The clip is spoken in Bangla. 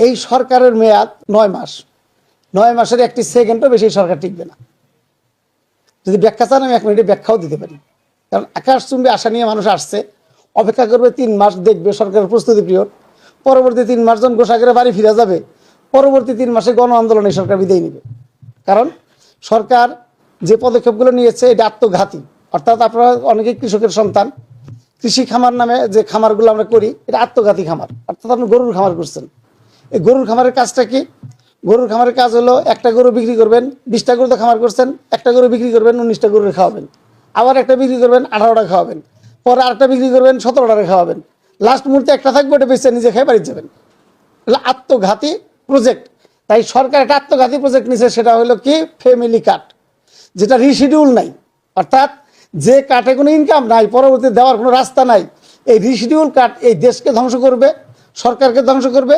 এই সরকারের মেয়াদ ৯ মাস। ৯ মাসের একটি সেকেন্ডও বেশি সরকার টিকবে না। যদি ব্যাখ্যা চান আমি 1 মিনিটে ব্যাখ্যাও দিতে পারি। কারণ আকাশচুম্বী আশা নিয়ে মানুষ আসছে, অপেক্ষা করবে 3 মাস, দেখবে সরকারের প্রস্তুতি পিরিয়ড। পরবর্তী 3 মাস যখন গোসাগরে বাড়ি ফিরে যাবে, পরবর্তী 3 মাসে গণ আন্দোলনে সরকার বিদায় নেবে। কারণ সরকার যে পদক্ষেপগুলো নিয়েছে এটা আত্মঘাতী। অর্থাৎ আপনারা অনেকেই কৃষকের সন্তান, কৃষি খামার নামে যে খামারগুলো আমরা করি এটা আত্মঘাতী খামার। অর্থাৎ আপনি গরুর খামার করছেন। এই গরুর খামারের কাজটা কি? গরুর খামারের কাজ হলো একটা গরু বিক্রি করবেন, 20টা গরু তো খামার করছেন, একটা গরু বিক্রি করবেন 19টা গরু খাওয়াবেন, আবার একটা বিক্রি করবেন 18টা খাওয়াবেন, পরে আরেকটা বিক্রি করবেন 17টা খাওয়াবেন, লাস্ট মুহূর্তে একটা থাকবে ওটা বেঁচে নিজে খেয়ে বাড়ি যাবেন। আত্মঘাতী প্রজেক্ট। তাই সরকার একটা আত্মঘাতী প্রজেক্ট নিছে, সেটা হলো কি ফ্যামিলি কার্ড, যেটা রিশিডিউল নাই। অর্থাৎ যে কার্ডে কোনো ইনকাম নাই, পরবর্তী দেওয়ার কোনো রাস্তা নাই। এই রিশিডিউল কার্ড এই দেশকে ধ্বংস করবে, সরকারকে ধ্বংস করবে।